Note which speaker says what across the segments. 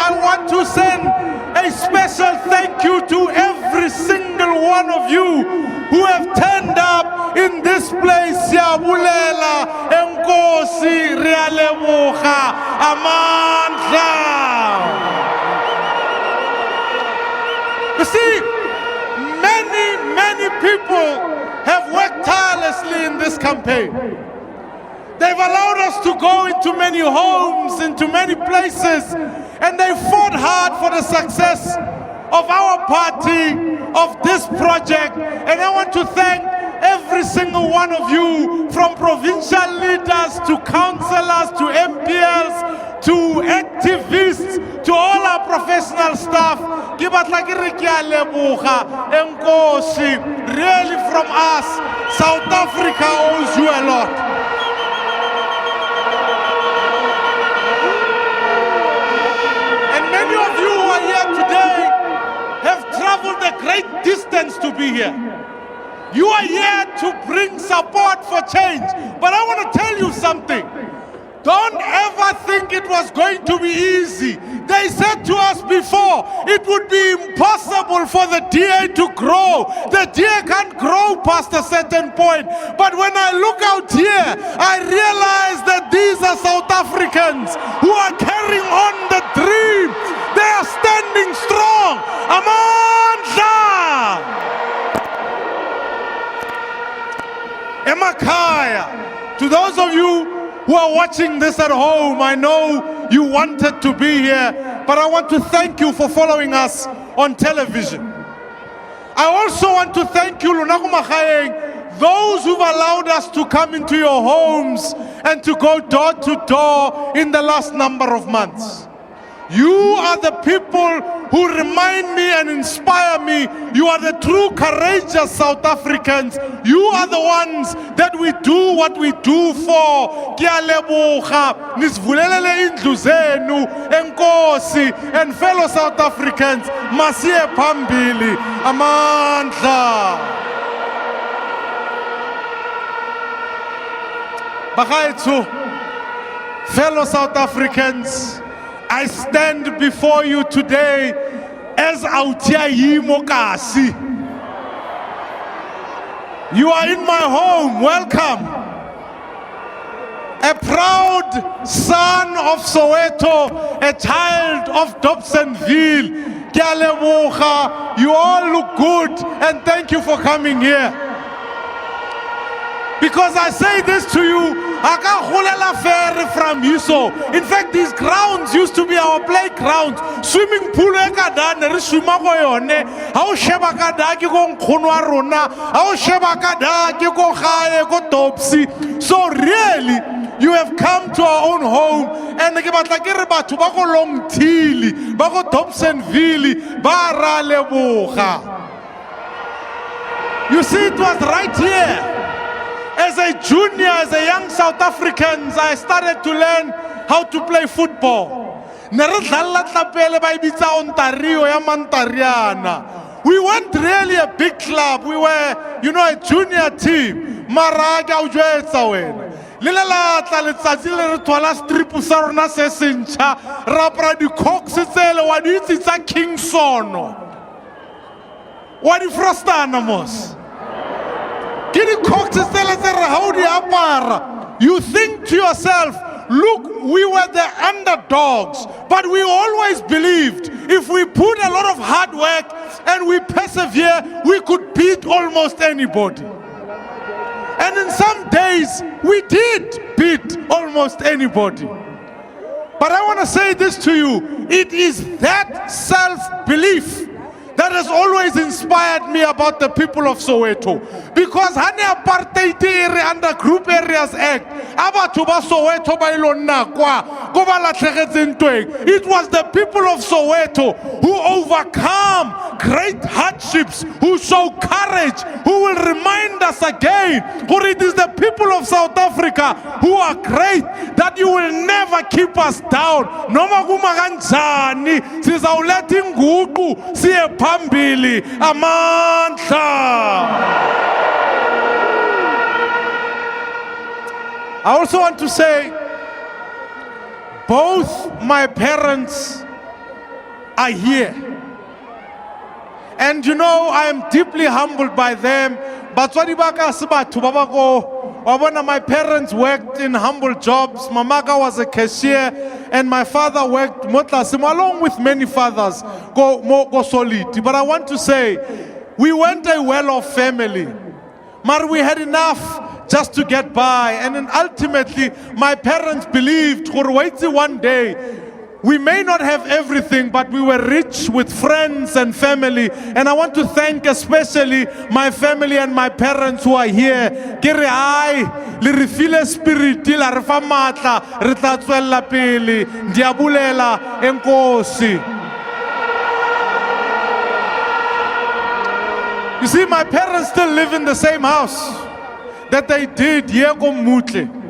Speaker 1: I want to send a special thank you to every single one of you who have turned up in this place. Siyabulela, enkosi, riyaleboga, amandla. You see, many people have worked tirelessly in this campaign. They've allowed us to go into many homes, into many places, and they fought hard for the success of our party, of this project. And I want to thank every single one of you, from provincial leaders to councillors to MPLs to activists to all our professional staff. Really from us, South Africa owes you a lot. Traveled a great distance to be here. You are here to bring support for change. But I want to tell you something. Don't ever think it was going to be easy. They said to us before, it would be impossible for the DA to grow. The DA can't grow past a certain point. But when I look out here, I realize that these are South Africans who are carrying on the dream. They are standing strong. Amandla! Emakaya, to those of you who are watching this at home, I know you wanted to be here, but I want to thank you for following us on television. I also want to thank you, those who've allowed us to come into your homes and to go door to door in the last number of months. You are the people who remind me and inspire me. You are the true courageous South Africans. You are the ones that we do what we do for. And fellow South Africans, masiye phambili, amandla. Bagaethu, fellow South Africans, I stand before you today as Autiayi Mokasi. You are in my home, welcome. A proud son of Soweto, a child of Dobsonville. You all look good and thank you for coming here. Because I say this to you, from you. So, in fact, these grounds used to be our playgrounds. Swimming pool, so really, you have come to our own home, and you see, it was right here. As a junior, as a young South African, I started to learn how to play football. We weren't really a big club. We were, a junior team. You think to yourself, look, we were the underdogs, but we always believed if we put a lot of hard work and we persevere, we could beat almost anybody. And in some days, we did beat almost anybody. But I want to say this to you, it is that self-belief that has always inspired me about the people of Soweto. Because Hane Apartheid under Group Areas Act, it was the people of Soweto who overcome great hardships, who show courage, who will remind us again, for it is the people of South Africa who are great, that you will never keep us down. Phambili, amandla. I also want to say, both my parents are here. And you know, I am deeply humbled by them. But my parents worked in humble jobs. Mamaka was a cashier, and my father worked along with many fathers. Go solid. But I want to say, we weren't a well-off family. But we had enough just to get by. And then ultimately, my parents believed, one day, we may not have everything, but we were rich with friends and family. And I want to thank especially my family and my parents who are here. Kere ai, le refile spiriti, la refa matla, re tla tswella pele, ndiabulela enkosi. You see, my parents still live in the same house that they did Yego Mutle.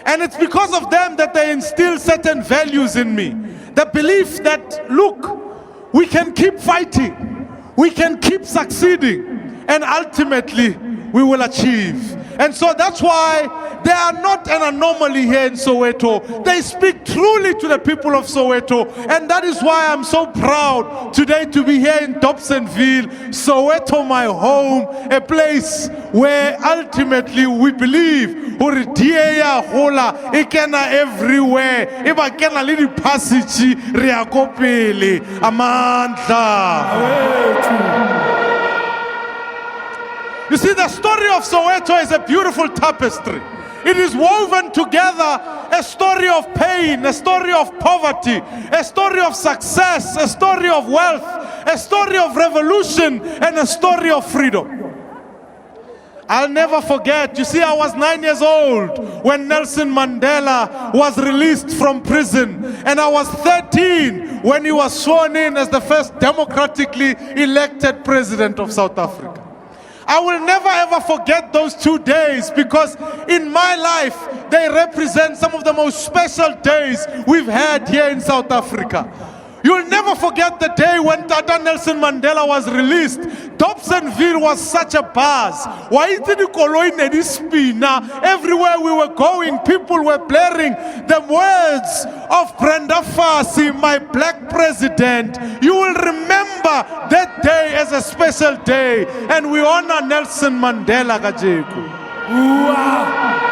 Speaker 1: And it's because of them that they instill certain values in me. The belief that, look, we can keep fighting, we can keep succeeding, and ultimately we will achieve. And so that's why they are not an anomaly here in Soweto. They speak truly to the people of Soweto. And that is why I'm so proud today to be here in Dobsonville, Soweto, my home, a place where ultimately we believe everywhere. You see, the story of Soweto is a beautiful tapestry. It is woven together a story of pain, a story of poverty, a story of success, a story of wealth, a story of revolution, and a story of freedom. I'll never forget, you see, I was 9 years old when Nelson Mandela was released from prison, and I was 13 when he was sworn in as the first democratically elected president of South Africa. I will never ever forget those 2 days, because in my life they represent some of the most special days we've had here in South Africa. You'll never forget the day when Tata Nelson Mandela was released. Dobsonville was such a buzz. Everywhere we were going, people were blaring the words of Brenda Fassie, my black president. You will remember that day as a special day, and we honor Nelson Mandela Kajeku. Wow.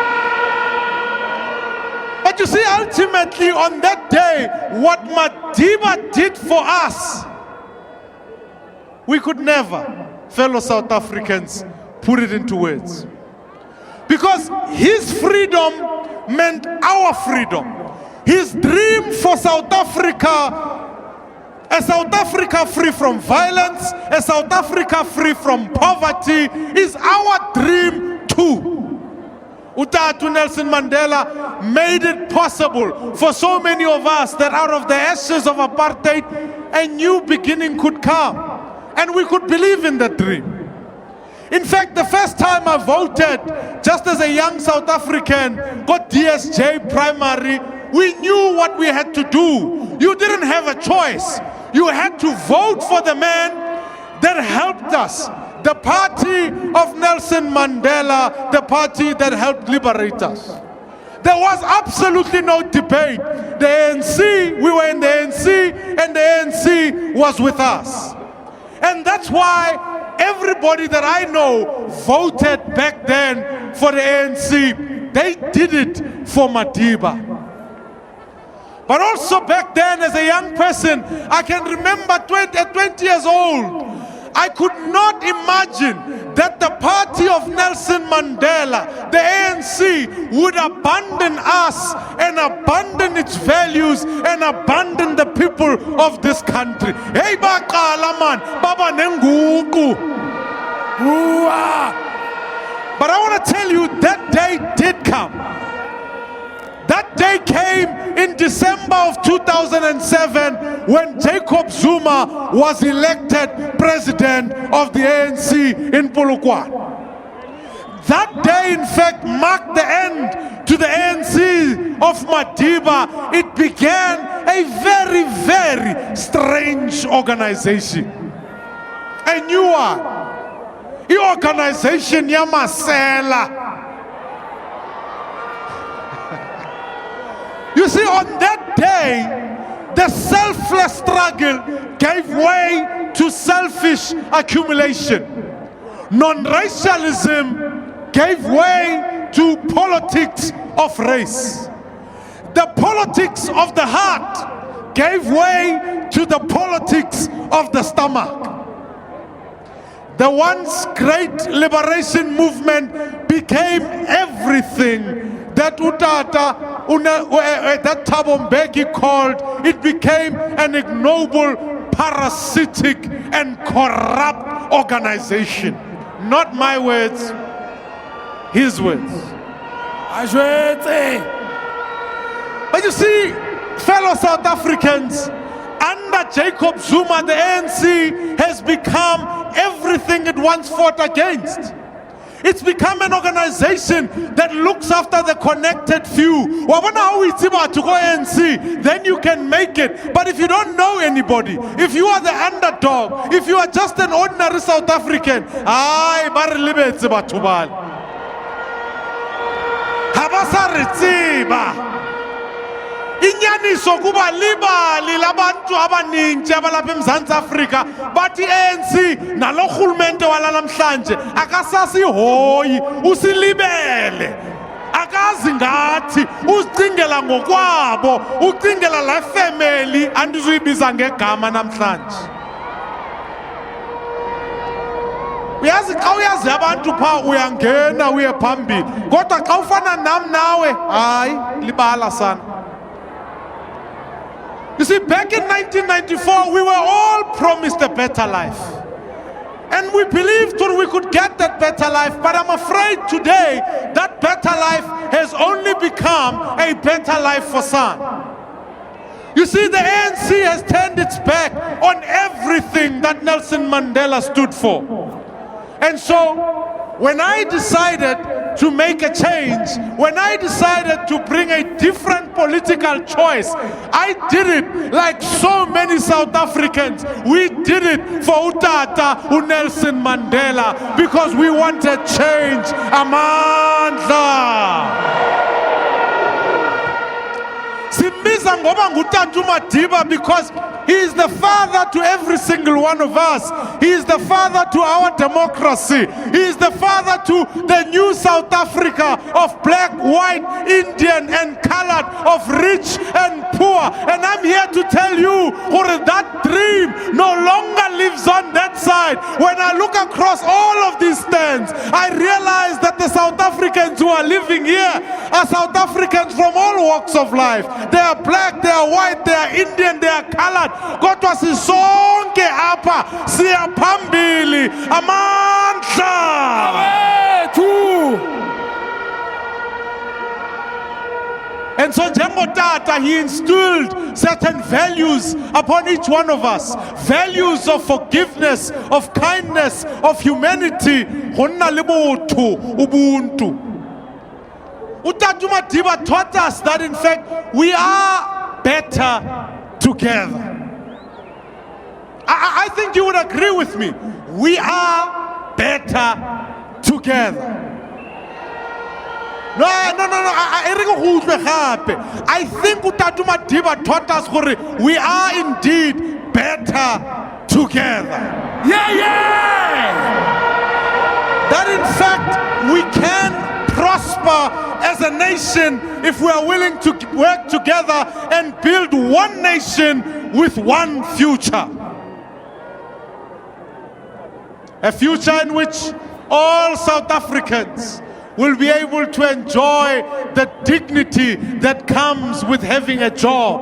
Speaker 1: But you see, ultimately on that day, what Madiba did for us, we could never, fellow South Africans, put it into words. Because his freedom meant our freedom. His dream for South Africa, a South Africa free from violence, a South Africa free from poverty, is our dream too. Utatu Nelson Mandela made it possible for so many of us that out of the ashes of apartheid, a new beginning could come. And we could believe in that dream. In fact, the first time I voted, just as a young South African, got DSJ primary, we knew what we had to do. You didn't have a choice. You had to vote for the man that helped us. The party of Nelson Mandela, the party that helped liberate us. There was absolutely no debate. The ANC, we were in the ANC, and the ANC was with us. And that's why everybody that I know voted back then for the ANC. They did it for Madiba. But also back then, as a young person, I can remember at 20 years old, I could not imagine that the party of Nelson Mandela, the ANC, would abandon us and abandon its values and abandon the people of this country. Hey, Bakala man, Baba Nenguku. But I want to tell you, that day did come. That day came in December of 2007 when Jacob Zuma was elected president of the ANC in Polokwane. That day, in fact, marked the end to the ANC of Madiba. It began a very, very strange organization. A new one. The organization Yamasela. You see, on that day, The selfless struggle gave way to selfish accumulation. Non-racialism gave way to politics of race. The politics of the heart gave way to the politics of the stomach. The once great liberation movement became everything that that Thabo Mbeki called, it became an ignoble, parasitic and corrupt organization. Not my words, his words. But you see, fellow South Africans, under Jacob Zuma, the ANC has become everything it once fought against. It's become an organization that looks after the connected few. Then you can make it. But if you don't know anybody, if you are the underdog, if you are just an ordinary South African, inyaniso kuba libali labantu abaningi abalapha eMzantsi Afrika bathi ANC nalohulumente walanamhlanje akasasihoyi usilibele akazi ngathi uzicingela ngokwabo ucingela la family andizuyibiza ngegama namhlanje. Uyazi xa uyazi abantu pha uyangena uye phambili kodwa xa ufana nam nawe hayi libala sana. You see, back in 1994, we were all promised a better life. And we believed that we could get that better life, but I'm afraid today that better life has only become a better life for some. You see, the ANC has turned its back on everything that Nelson Mandela stood for. And so, when I decided to make a change, when I decided to bring a different political choice, I did it like so many South Africans. We did it for Utata Nelson Mandela because we wanted change. Amandla. Simbiza ngoba ngutata uMadiba because he is the father to every single one of us. He is the father to our democracy. He is the father to the new South Africa of black, white, Indian and colored, of rich and poor. And I'm here to tell you that dream no longer lives on that side. When I look across all of these stands, I realize that the South Africans who are living here are South Africans from all walks of life. They are black, they are white, they are Indian, they are colored. Kodwa sisonke apha siyaphambili amandla awethu. And so njengotata he instilled certain values upon each one of us. Values of forgiveness, of kindness, of humanity. Honna le botho, ubuntu. Utata uMadiba taught us that in fact we are better together. I think you would agree with me. We are better together. No. I think Utata uMadiba taught us we are indeed better together. Yeah. That in fact we can prosper as a nation if we are willing to work together and build one nation with one future. A future in which all South Africans will be able to enjoy the dignity that comes with having a job.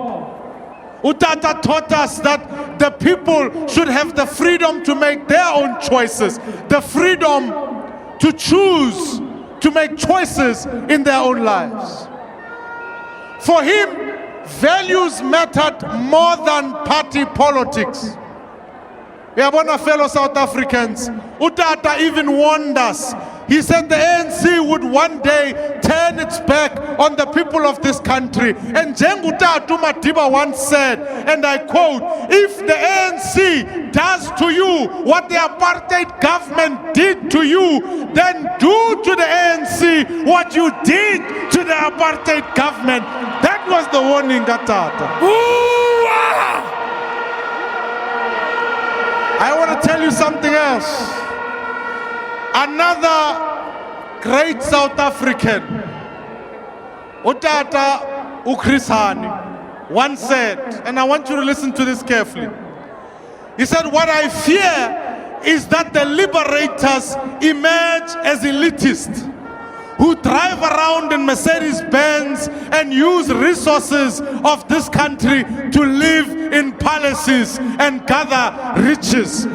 Speaker 1: Utata taught us that the people should have the freedom to make their own choices, the freedom to choose to make choices in their own lives. For him, values mattered more than party politics. Yabona fellow South Africans, Utata even warned us. He said the ANC would one day turn its back on the people of this country. And Utata uMadiba once said, and I quote, if the ANC does to you what the apartheid government did to you, then do to the ANC what you did to the apartheid government. That was the warning, Utata. I want to tell you something else. Another great South African, Utata Chris Hani, once said, and I want you to listen to this carefully. He said, what I fear is that the liberators emerge as elitists who drive around in Mercedes-Benz and use resources of this country to live in palaces and gather riches.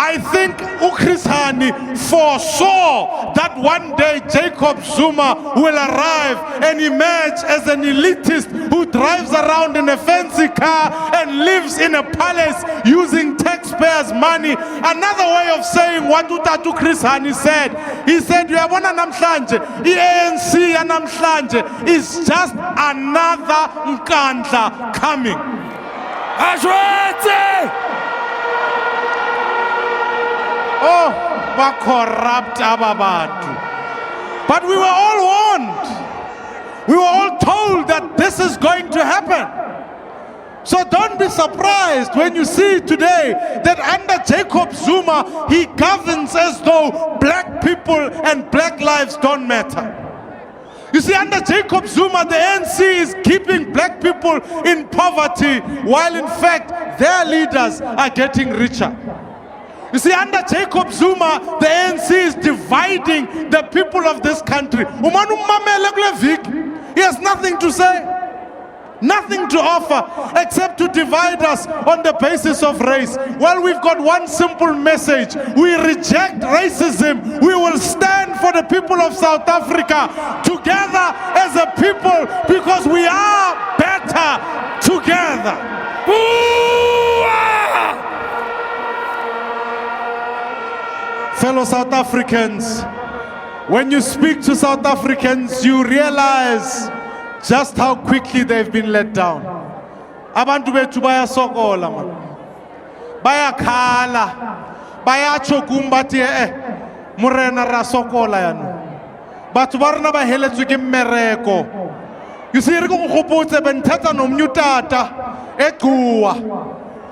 Speaker 1: I think Chris Hani foresaw that one day Jacob Zuma will arrive and emerge as an elitist who drives around in a fancy car and lives in a palace using taxpayers' money. Another way of saying what Utatu Chris Hani said, he said, "Uyabona namhlanje, ANC yanamhlanje is just another Nkandla coming." Oh, va corrupt ababantu. But we were all warned. We were all told that this is going to happen. So don't be surprised when you see today that under Jacob Zuma, he governs as though black people and black lives don't matter. You see, under Jacob Zuma, the ANC is keeping black people in poverty, while in fact, their leaders are getting richer. You see, under Jacob Zuma, the ANC is dividing the people of this country. He has nothing to say, nothing to offer, except to divide us on the basis of race. Well, we've got one simple message. We reject racism. We will stand for the people of South Africa together as a people, because we are better together. Fellow South Africans, when you speak to South Africans, you realize just how quickly they've been let down. Abantu bethu bayasokola man. Bayakhala. Bayatsho kumbathi murena ra sokola yano. Batho ba rena ba heletswe ke mmereko. You see, re go gopotse benthatsa nomnyu tata equa,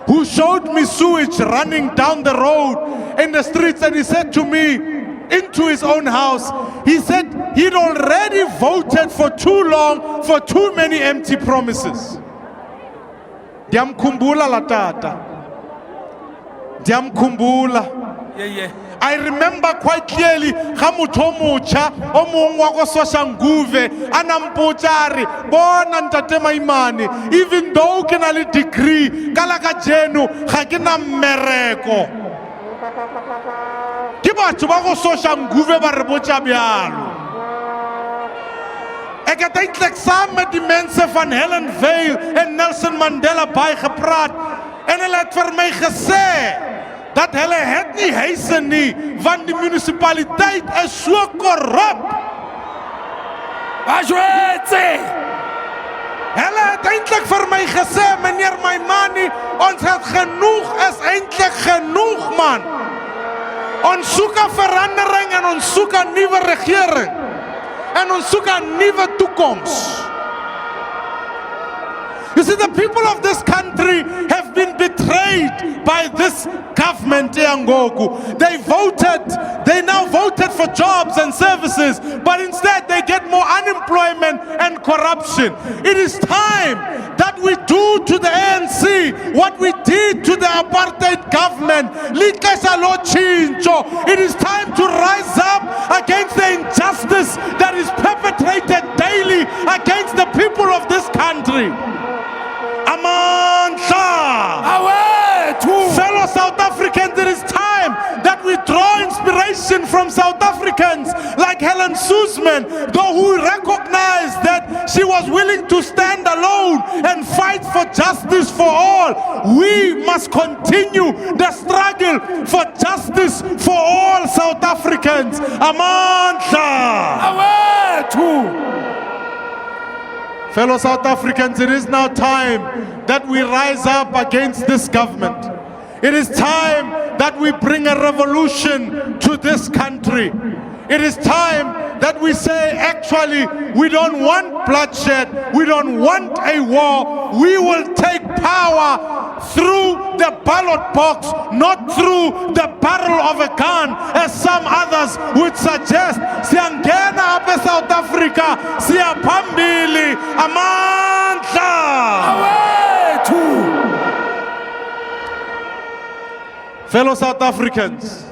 Speaker 1: who showed me sewage running down the road in the streets, and he said to me, into his own house, he said he'd already voted for too long for too many empty promises. Ndiyamkhumbula la tata. Ndiyamkhumbula. I remember quite clearly Khamutho omutsha omong wa ko Soshanguve anampotsa bona Ntate Maimane, even though ke na le degree ka la ka jeno ga ke na mmereko. Ke batho ba go Soshanguve ba re botsa byalo. Ek het eintlik saam met die mense van Helen Vale en Nelson Mandela bygepraat, en hulle het vir my gesê dat hulle het nie huise nie, want die munisipaliteit is so korrup. Hulle het eintlik vir my gesê, meneer Maimane, ons het genoeg, is eintlik genoeg man. Ons soek 'n verandering en ons soek 'n nuwe regering. En ons soek 'n nuwe toekoms. You see, the people of this country have been betrayed by this government. They now voted for jobs and services, but instead they get more unemployment and corruption. It is time that we do to the ANC what we did to the apartheid government. It is time to rise up against the injustice that is perpetrated daily against the people of this country. Fellow South Africans, it is time that we draw inspiration from South Africans like Helen Suzman, though who recognized that she was willing to stand alone and fight for justice for all. We must continue the struggle for justice for all South Africans. Fellow South Africans, it is now time that we rise up against this government. It is time that we bring a revolution to this country. It is time that we say, actually, we don't want bloodshed, we don't want a war, we will take power through the ballot box, not through the barrel of a gun, as some others would suggest. Siyangena apha eSouth Africa, siyaphambili, amandla. Fellow South Africans,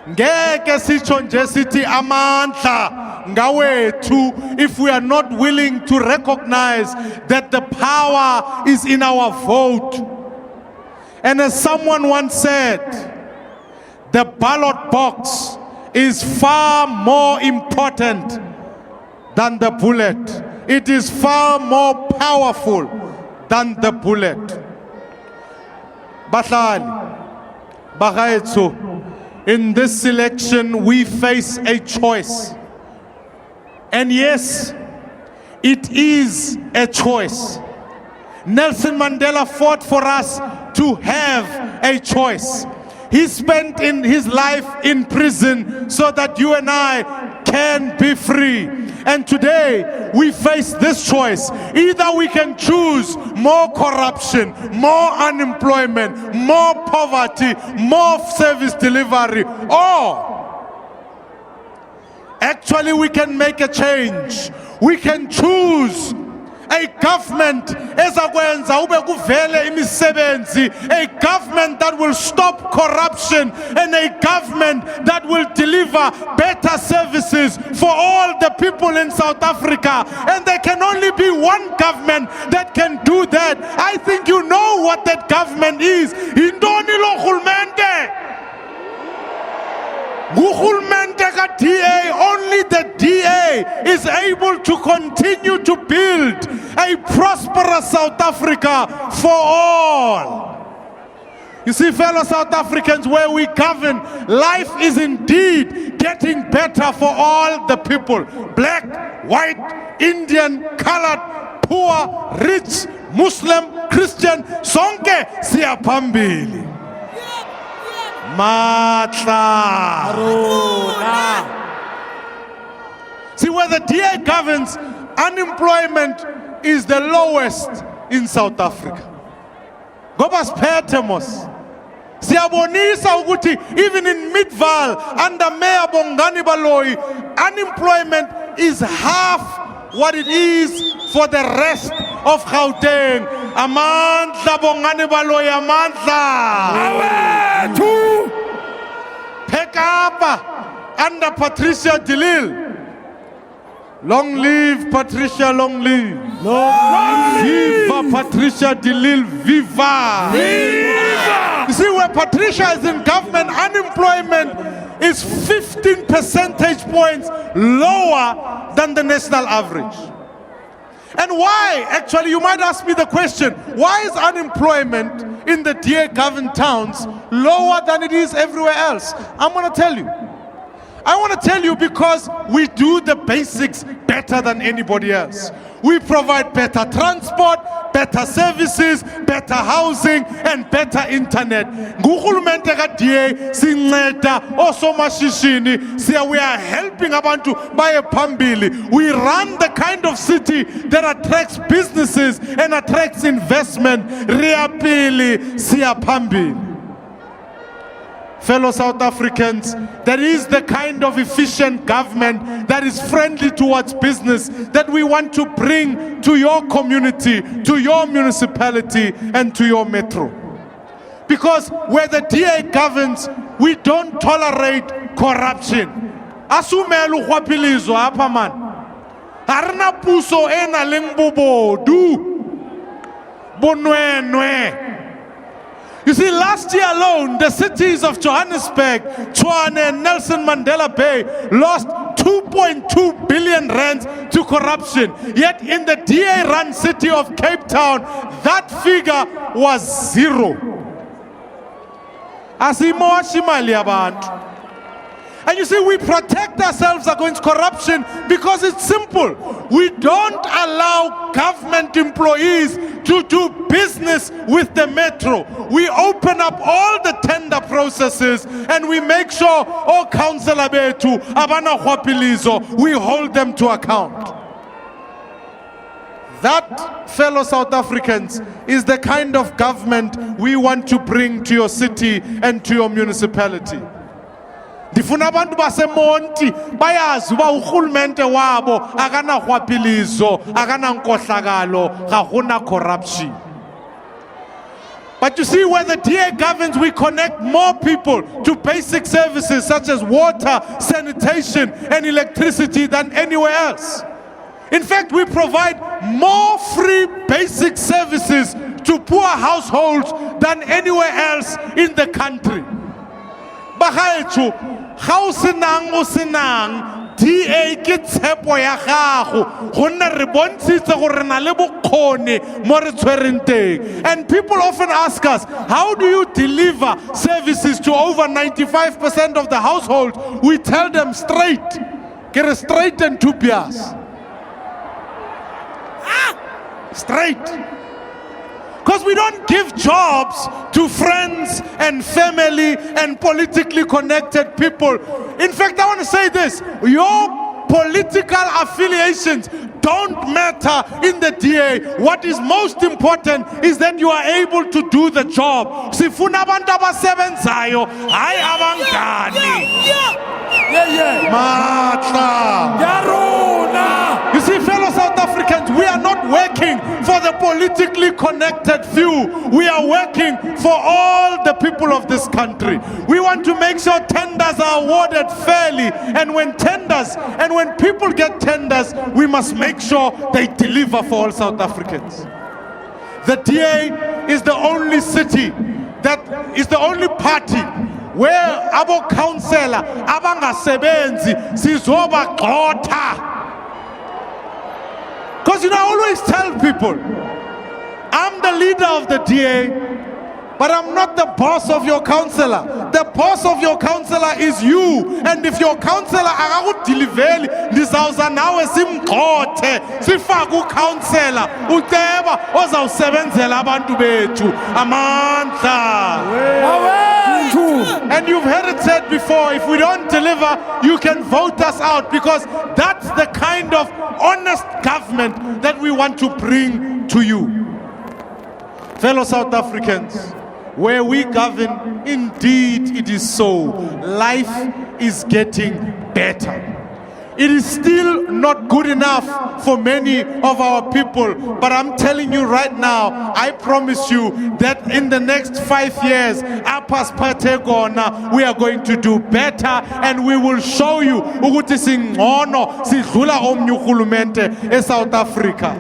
Speaker 1: ngeke sitsho nje sithi amandla ngawethu if we are not willing to recognize that the power is in our vote. And as someone once said, the ballot box is far more important than the bullet. It is far more powerful than the bullet. Bahlali, bagaetso, in this election we face a choice. And yes, it is a choice. Nelson Mandela fought for us to have a choice. He spent in his life in prison so that you and I can be free. And today we face this choice. Either we can choose more corruption, more unemployment, more poverty, more service delivery, or actually we can make a change. We can choose a government ezakwenza ube kuvele imisebenzi, a government that will stop corruption, and a government that will deliver better services for all the people in South Africa. And there can only be one government that can do that. I think you know what that government is. Indoni lo hulmente. DA, only the DA is able to continue to build a prosperous South Africa for all. You see, fellow South Africans, where we govern, life is indeed getting better for all the people. Black, white, Indian, colored, poor, rich, Muslim, Christian, sonke siyaphambili. Matla. See, where the DA governs, unemployment is the lowest in South Africa. Gobas Petemos. Siyabonisa ukuthi even in Midval under Mayor Bongani Baloyi, unemployment is half what it is for the rest of Gauteng. Amandla Bongani Baloyi, amandla. Pekapa under Patricia de Lille. Long live Patricia, long live. Viva Patricia de Lille, viva. Viva! You see, where Patricia is in government, unemployment is 15 percentage points lower than the national average. And why? Actually, you might ask me the question, why is unemployment in the DA governed towns lower than it is everywhere else? I'm going to tell you. I want to tell you because we do the basics better than anybody else. We provide better transport, better services, better housing, and better internet. Ngurhulumente ka-DA sinceda osomashishini, we are helping abantu baye phambili. We run the kind of city that attracts businesses and attracts investment. Riapili siyaphambili. Fellow South Africans, that is the kind of efficient government that is friendly towards business that we want to bring to your community, to your municipality, and to your metro. Because where the DA governs, we don't tolerate corruption. Asumelu khwapilizo apha man. Harina puso ena leng bobodu. Bonwenwe. You see, last year alone, the cities of Johannesburg, Tshwane, and Nelson Mandela Bay lost 2.2 billion rands to corruption. Yet in the DA-run city of Cape Town, that figure was zero. Asimoashimali abantu. And you see, we protect ourselves against corruption because it's simple. We don't allow government employees to do business with the metro. We open up all the tender processes and we make sure all councillor betu abana khwapilizo, we hold them to account. That, fellow South Africans, is the kind of government we want to bring to your city and to your municipality. Ndifuna abantu baseMonti bayazi uba urhulumente wabo akanarhwaphilizo, akanankohlakalo, akuna corruption. But you see, where the DA governs, we connect more people to basic services such as water, sanitation, and electricity than anywhere else. In fact, we provide more free basic services to poor households than anywhere else in the country. Bagaetsho, ga o senang o senang DA ke tshepo ya gago gonne re bontshitse gore re na le bokgoni mo re tshwereng teng. And people often ask us, how do you deliver services to over 95% of the households? We tell them straight, ke re straight and dubious. Straight. Because we don't give jobs to friends and family and politically connected people. In fact, I want to say this, your political affiliations don't matter in the DA. What is most important is that you are able to do the job. Sifuna abantu abasebenzayo, hayi abangani. You see, fellow South Africans, we are not working for the politically connected few. We are working for all the people of this country. We want to make sure tenders are awarded fairly. And when people get tenders, we must make sure they deliver for all South Africans. The DA is the only city, that is the only party where abo councillor abangasebenzi sizobagxotha. Because I always tell people, I'm the leader of the DA, but I'm not the boss of your councillor. The boss of your councillor is you. And if your councillor akakudiliveli, ndizawuza nawe simgxothe, sifake ucouncillor uceba ozawusebenzela abantu bethu amandla. And you've heard it said before, if we don't deliver, you can vote us out, because that's the kind of honest government that we want to bring to you. Fellow South Africans, where we govern, indeed it is so. Life is getting better. It is still not good enough for many of our people, but I'm telling you right now, I promise you that in the next 5 years, we are going to do better, and we will show you ukuthi singcono sidlula omnye urhulumente eSouth Africa.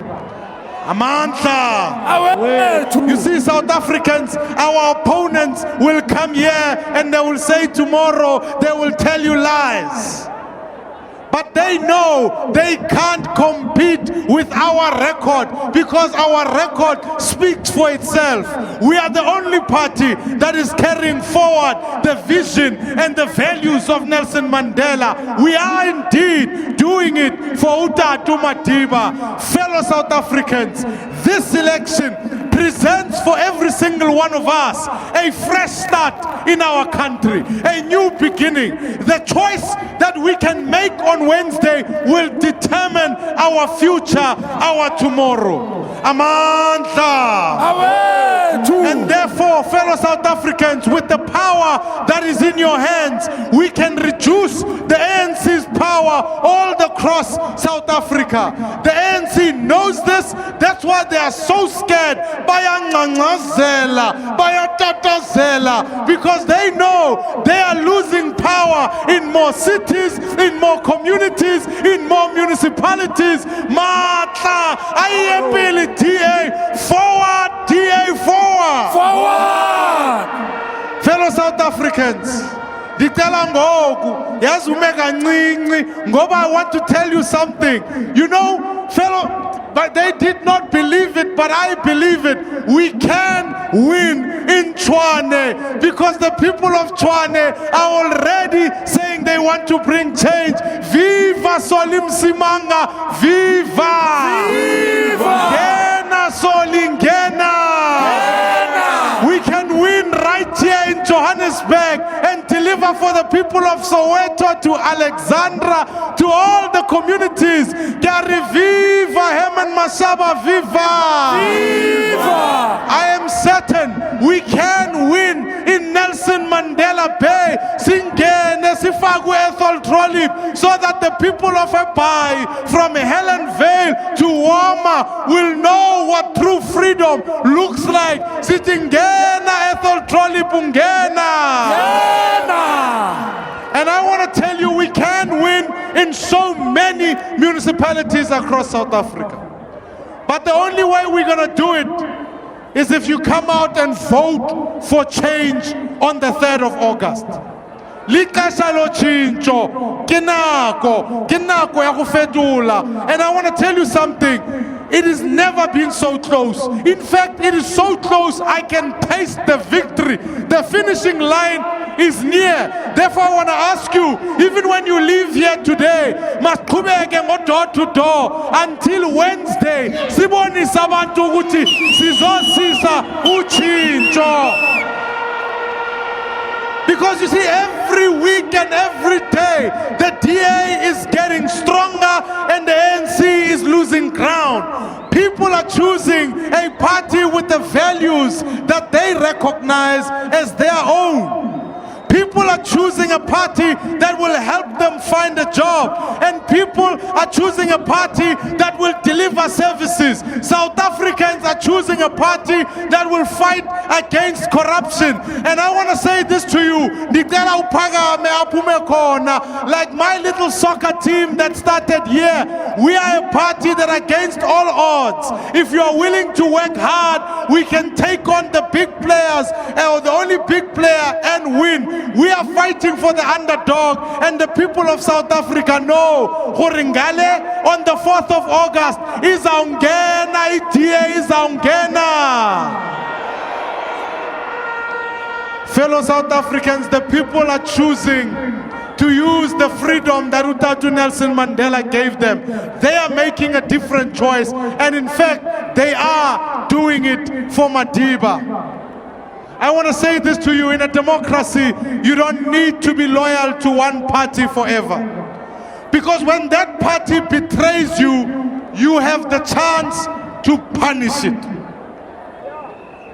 Speaker 1: Amandla. You see, South Africans, our opponents will come here and they will say tomorrow, they will tell you lies. But they know they can't compete with our record, because our record speaks for itself. We are the only party that is carrying forward the vision and the values of Nelson Mandela. We are indeed doing it for Utatu Madiba. Fellow South Africans, this election presents for every single one of us a fresh start in our country, a new beginning. The choice that we can make on Wednesday will determine our future, our tomorrow. Amandla. And therefore, fellow South Africans, with the power that is in your hands, we can reduce the ANC's power all across South Africa. The ANC knows this. That's why they are so scared. Because they know they are losing power in more cities, in more communities, in more municipalities. Matla, IEPL, DA, forward, DA, forward. Forward! Fellow South Africans, I want to tell you something. You know, but they did not believe it, but I believe it. We can win in Tshwane, because the people of Tshwane are already saying they want to bring change. Viva Solim Simanga! Viva! Viva! Gena Solingena! We can win right here in Johannesburg and deliver for the people of Soweto, to Alexandra, to all the communities. Gary, viva, Herman Mashaba, viva!
Speaker 2: Viva!
Speaker 1: I am certain we can win in Nelson Mandela Bay, Singene, Sifagu Ethel Trolley, so that the people of Epai, from Helen Vale to Wama, will know what true freedom looks like. Sitingena Ethel Trolley Pungena. And I want to tell you, we can win in so many municipalities across South Africa. But the only way we're going to do it is if you come out and vote for change on the 3rd of August. Lixesha lochintsho, kinako ya kufedula. And I want to tell you something. It has never been so close. In fact, it is so close I can taste the victory. The finishing line is near. Therefore, I want to ask you, even when you leave here today, must go door to door until Wednesday. Sibonisa abantu ukuthi sizosisa uchintsho. Because you see, every week and every day, the DA is getting stronger and the ANC is losing ground. People are choosing a party with the values that they recognize as their own. People are choosing a party that will help them find a job, and people are choosing a party that will deliver services. South Africans are choosing a party that will fight against corruption. And I want to say this to you, like my little soccer team that started here, we are a party that against all odds, if you are willing to work hard, we can take on the big players, or the only big player, and win. We are fighting for the underdog, and the people of South Africa know Horingale on the 4th of August is Aungena, ITA is Aungena. Fellow South Africans, the people are choosing to use the freedom that Utatu Nelson Mandela gave them. They are making a different choice, and in fact, they are doing it for Madiba. I want to say this to you, in a democracy, you don't need to be loyal to one party forever. Because when that party betrays you, you have the chance to punish it.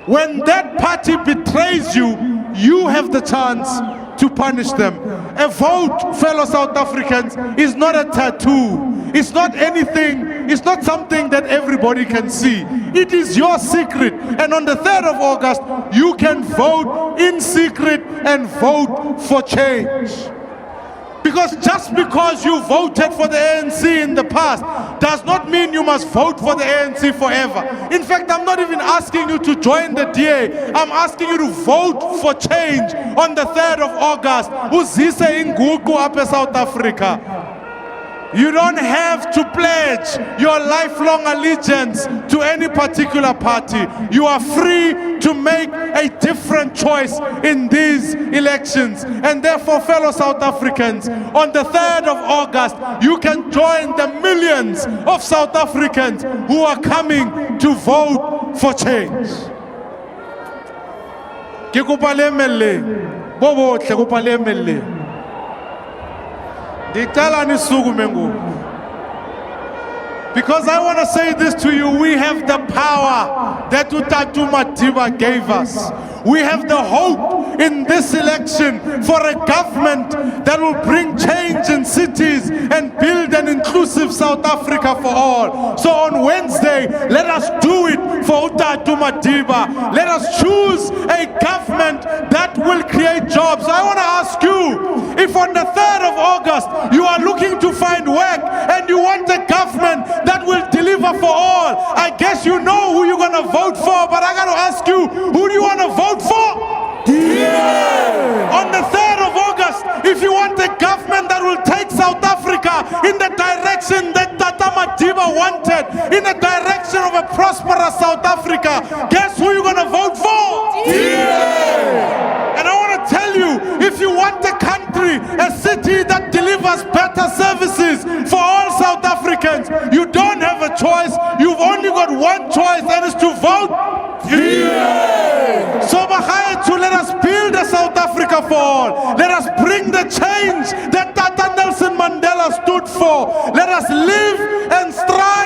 Speaker 1: When that party betrays you, you have the chance to punish them. A vote, fellow South Africans, is not a tattoo. It's not anything, it's not something that everybody can see. It is your secret. And on the 3rd of August, you can vote in secret and vote for change. Because just because you voted for the ANC in the past does not mean you must vote for the ANC forever. In fact, I'm not even asking you to join the DA. I'm asking you to vote for change on the 3rd of August. Uzise inguqu apha South Africa. You don't have to pledge your lifelong allegiance to any particular party. You are free to make a different choice in these elections. And therefore, fellow South Africans, on the 3rd of August, you can join the millions of South Africans who are coming to vote for change. Because I want to say this to you, we have the power that Utatu Madiba gave us. We have the hope in this election for a government that will bring change in cities and build an inclusive South Africa for all. So on Wednesday, let us do it for Utatu Madiba. Let us choose a government that will create jobs. I want to ask you, if on the 3rd of August you are looking to find work and you want a government that will deliver for all, I guess you know who you're going to vote for, but I got to ask you, who do you want to vote for? Yeah. On the 3rd of August, if you want a government that will take South Africa in the direction that Tata Madiba wanted, in the direction of a prosperous South Africa, guess who you're going to vote for? Yeah. And I want to tell you, if you want a country, a city that delivers better services for all South Africans, you don't have a choice. You've only got one choice, and it's to vote. Yeah. So, let us build a South Africa for all. Let us bring the change that Tata Nelson Mandela stood for. Let us live and strive